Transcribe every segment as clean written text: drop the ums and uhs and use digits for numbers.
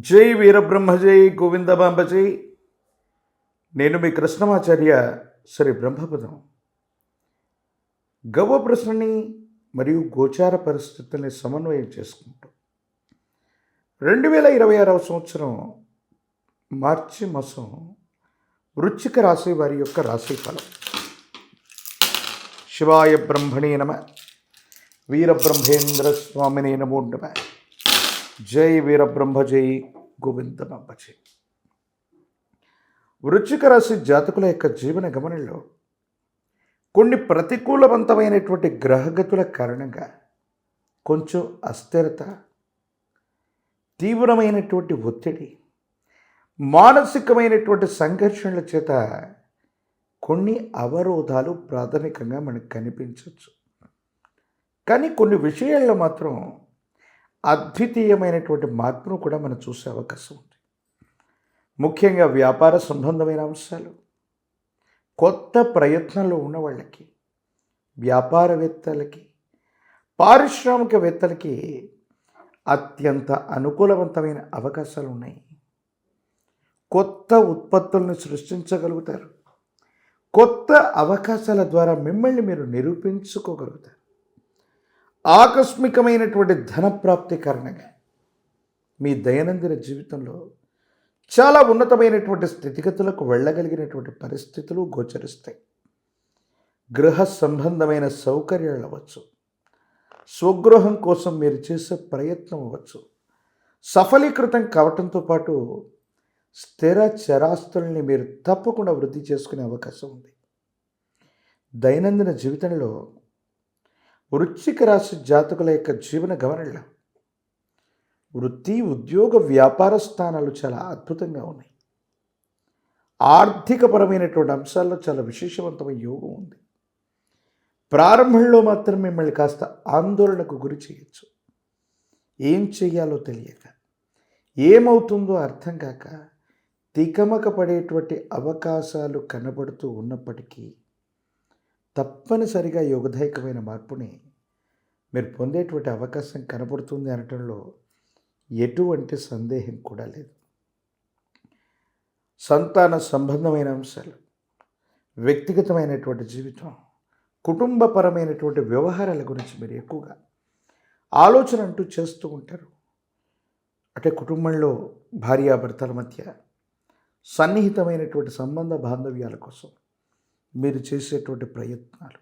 జై వీరబ్రహ్మ జై గోవిందమాంబ జై. నేను మీ కృష్ణమాచార్య శ్రీ బ్రహ్మపదం. గవ్వ ప్రశ్నని మరియు గోచార పరిస్థితుల్ని సమన్వయం చేసుకుంటూ 2026 సంవత్సరం మార్చి మాసం వృశ్చిక రాశి వారి యొక్క రాశి ఫలం. శివాయ బ్రహ్మణే నమ, వీరబ్రహ్మేంద్ర స్వామినే నమో నమ. జై వీరబ్రహ్మ జై గోవిందమాంబ జై. వృశ్చిక రాశి జాతకుల యొక్క జీవన గమనంలో కొన్ని ప్రతికూలవంతమైనటువంటి గ్రహగతుల కారణంగా కొంచెం అస్థిరత, తీవ్రమైనటువంటి ఒత్తిడి, మానసికమైనటువంటి సంఘర్షణల చేత కొన్ని అవరోధాలు ప్రాథమికంగా మనకు కనిపించవచ్చు. కానీ కొన్ని విషయాల్లో మాత్రం అద్వితీయమైనటువంటి మార్పును కూడా మనం చూసే అవకాశం ఉంది. ముఖ్యంగా వ్యాపార సంబంధమైన అంశాలు, కొత్త ప్రయత్నంలో ఉన్న వాళ్ళకి, వ్యాపారవేత్తలకి, పారిశ్రామికవేత్తలకి అత్యంత అనుకూలవంతమైన అవకాశాలు ఉన్నాయి. కొత్త ఉత్పత్తులను సృష్టించగలుగుతారు. కొత్త అవకాశాల ద్వారా మిమ్మల్ని మీరు నిరూపించుకోగలుగుతారు. ఆకస్మికమైనటువంటి ధనప్రాప్తి కారణంగా మీ దైనందిన జీవితంలో చాలా ఉన్నతమైనటువంటి స్థితిగతులకు వెళ్ళగలిగినటువంటి పరిస్థితులు గోచరిస్తాయి. గృహ సంబంధమైన సౌకర్యాలు అవ్వచ్చు, స్వగృహం కోసం మీరు చేసే ప్రయత్నం అవ్వచ్చు, సఫలీకృతం కావటంతో పాటు స్థిర చరాస్తుల్ని మీరు తప్పకుండా వృద్ధి చేసుకునే అవకాశం ఉంది. దైనందిన జీవితంలో వృశ్చిక రాశి జాతకుల యొక్క జీవన గమనంలో వృత్తి, ఉద్యోగ, వ్యాపార స్థానాలు చాలా అద్భుతంగా ఉన్నాయి. ఆర్థికపరమైనటువంటి అంశాల్లో చాలా విశేషవంతమైన యోగం ఉంది. ప్రారంభంలో మాత్రం మిమ్మల్ని కాస్త ఆందోళనకు గురి చేయొచ్చు. ఏం చెయ్యాలో తెలియక, ఏమవుతుందో అర్థం కాక తికమక పడేటువంటి అవకాశాలు కనబడుతూ ఉన్నప్పటికీ తప్పనిసరిగా యోగదాయకమైన మార్పుని మీరు పొందేటువంటి అవకాశం కనబడుతుంది అనటంలో ఎటువంటి సందేహం కూడా లేదు. సంతాన సంబంధమైన అంశాలు, వ్యక్తిగతమైనటువంటి జీవితం, కుటుంబపరమైనటువంటి వ్యవహారాల గురించి మీరు ఎక్కువగా ఆలోచన అంటూ చేస్తూ ఉంటారు. అంటే కుటుంబంలో భార్యాభర్తల మధ్య సన్నిహితమైనటువంటి సంబంధ బాంధవ్యాల కోసం మీరు చేసేటువంటి ప్రయత్నాలు,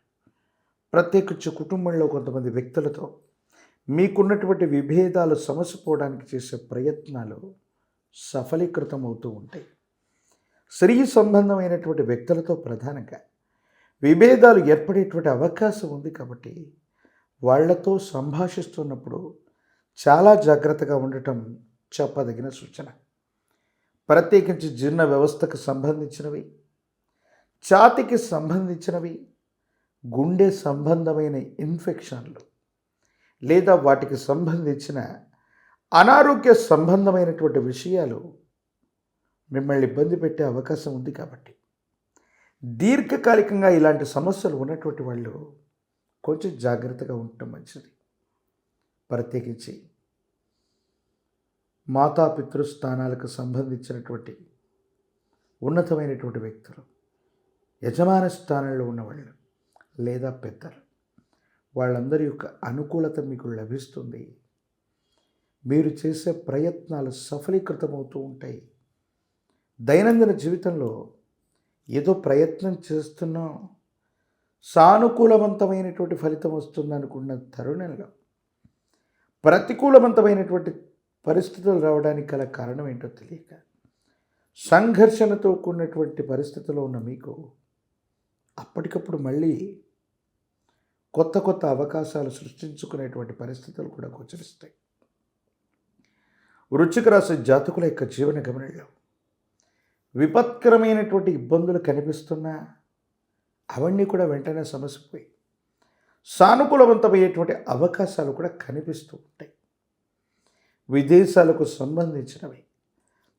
ప్రత్యేకించి కుటుంబంలో కొంతమంది వ్యక్తులతో మీకున్నటువంటి విభేదాలు సమసిపోవడానికి చేసే ప్రయత్నాలు సఫలీకృతం అవుతూ ఉంటాయి. స్త్రీ సంబంధమైనటువంటి వ్యక్తులతో ప్రధానంగా విభేదాలు ఏర్పడేటువంటి అవకాశం ఉంది. కాబట్టి వాళ్లతో సంభాషిస్తున్నప్పుడు చాలా జాగ్రత్తగా ఉండటం చెప్పదగిన సూచన. ప్రత్యేకించి జీర్ణ వ్యవస్థకు సంబంధించినవి, ఛాతీకి సంబంధించినవి, గుండె సంబంధమైన ఇన్ఫెక్షన్లు లేదా వాటికి సంబంధించిన అనారోగ్య సంబంధమైనటువంటి విషయాలు మిమ్మల్ని ఇబ్బంది పెట్టే అవకాశం ఉంది. కాబట్టి దీర్ఘకాలికంగా ఇలాంటి సమస్యలు ఉన్నటువంటి వాళ్ళు కొంచెం జాగ్రత్తగా ఉండటం మంచిది. ప్రత్యేకించి మాతాపితృస్థానాలకు సంబంధించినటువంటి ఉన్నతమైనటువంటి వ్యక్తులు, యజమాన స్థానంలో ఉన్నవాళ్ళు లేదా పెద్దలు, వాళ్ళందరి యొక్క అనుకూలత మీకు లభిస్తుంది. మీరు చేసే ప్రయత్నాలు సఫలీకృతమవుతూ ఉంటాయి. దైనందిన జీవితంలో ఏదో ప్రయత్నం చేస్తున్నాం, సానుకూలవంతమైనటువంటి ఫలితం వస్తుందనుకున్న తరుణంలో ప్రతికూలవంతమైనటువంటి పరిస్థితులు రావడానికి గల కారణం ఏంటో తెలియక సంఘర్షణతో కూడినటువంటి పరిస్థితిలో ఉన్న మీకు అప్పటికప్పుడు మళ్ళీ కొత్త కొత్త అవకాశాలు సృష్టించుకునేటువంటి పరిస్థితులు కూడా గోచరిస్తాయి. వృశ్చిక రాశి జాతకుల యొక్క జీవన గమనంలో విపత్కరమైనటువంటి ఇబ్బందులు కనిపిస్తున్నా అవన్నీ కూడా వెంటనే సమసిపోయి సానుకూలవంతమయ్యేటువంటి అవకాశాలు కూడా కనిపిస్తూ ఉంటాయి. విదేశాలకు సంబంధించినవి,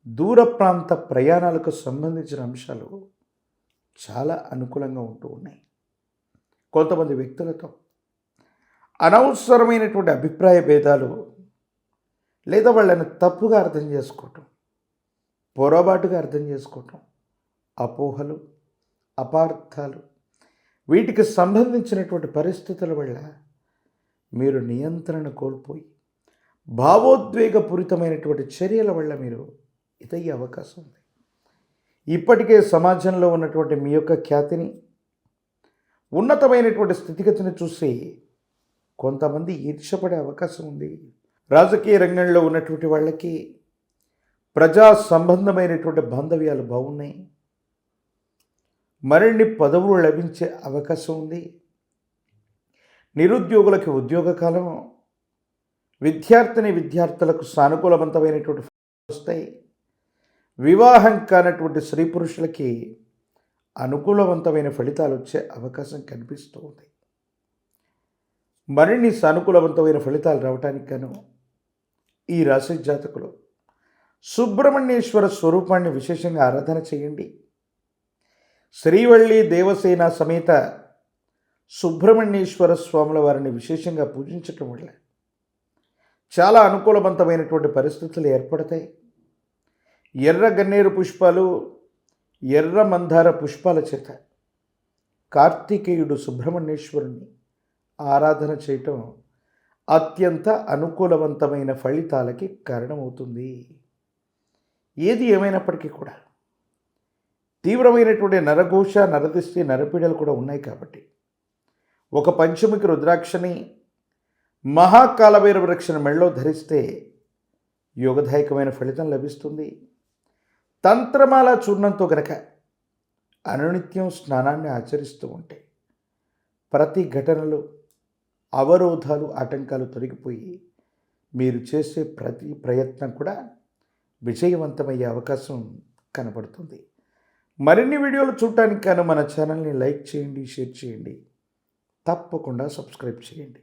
దూర ప్రాంత ప్రయాణాలకు సంబంధించిన అంశాలు చాలా అనుకూలంగా ఉంటూ ఉన్నాయి. కొంతమంది వ్యక్తులతో అనవసరమైనటువంటి అభిప్రాయ భేదాలు లేదా వాళ్ళని తప్పుగా అర్థం చేసుకోవటం, పొరపాటుగా అర్థం చేసుకోవటం, అపోహలు, అపార్థాలు, వీటికి సంబంధించినటువంటి పరిస్థితుల వల్ల మీరు నియంత్రణ కోల్పోయి భావోద్వేగపూరితమైనటువంటి చర్యల వల్ల మీరు ఇదయ్యే అవకాశం ఉంది. ఇప్పటికే సమాజంలో ఉన్నటువంటి మీ యొక్క ఖ్యాతిని, ఉన్నతమైనటువంటి స్థితిగతిని చూసి కొంతమంది ఈర్ష్యపడే అవకాశం ఉంది. రాజకీయ రంగంలో ఉన్నటువంటి వాళ్ళకి ప్రజా సంబంధమైనటువంటి బాంధవ్యాలు బాగున్నాయి, మరిన్ని పదవులు లభించే అవకాశం ఉంది. నిరుద్యోగులకి ఉద్యోగ కాలం, విద్యార్థులకు సానుకూలవంతమైనటువంటి వస్తాయి. వివాహం కానటువంటి స్త్రీ పురుషులకి అనుకూలవంతమైన ఫలితాలు వచ్చే అవకాశం కనిపిస్తూ ఉంది. మరిన్ని సానుకూలవంతమైన ఫలితాలు రావడానికి గాను ఈ రాశి జాతకులు సుబ్రహ్మణ్యేశ్వర స్వరూపాన్ని విశేషంగా ఆరాధన చేయండి. శ్రీవల్లి దేవసేన సమేత సుబ్రహ్మణ్యేశ్వర స్వాముల వారిని విశేషంగా పూజించటం వల్ల చాలా అనుకూలవంతమైనటువంటి పరిస్థితులు ఏర్పడతాయి. ఎర్ర గన్నేరు పుష్పాలు, ఎర్ర మందార పుష్పాల చేత కార్తికేయుడు సుబ్రహ్మణ్యేశ్వరుని ఆరాధన చేయటం అత్యంత అనుకూలవంతమైన ఫలితాలకి కారణమవుతుంది. ఏది ఏమైనప్పటికీ కూడా తీవ్రమైనటువంటి నరఘోష, నరదిష్టి, నరపీడలు కూడా ఉన్నాయి కాబట్టి ఒక పంచముఖి రుద్రాక్షని, మహాకాలభైరవ వృక్షను మెళ్ళలో ధరిస్తే యోగదాయకమైన ఫలితం లభిస్తుంది. తంత్రమాల చూర్ణంతో గనక అనునిత్యం స్నానాన్ని ఆచరిస్తూ ఉంటే ప్రతి ఘటనలో అవరోధాలు, ఆటంకాలు తొలగిపోయి మీరు చేసే ప్రతి ప్రయత్నం కూడా విజయవంతమయ్యే అవకాశం కనబడుతుంది. మరిన్ని వీడియోలు చూడటానికి గాను మన ఛానల్ని లైక్ చేయండి, షేర్ చేయండి, తప్పకుండా సబ్స్క్రైబ్ చేయండి.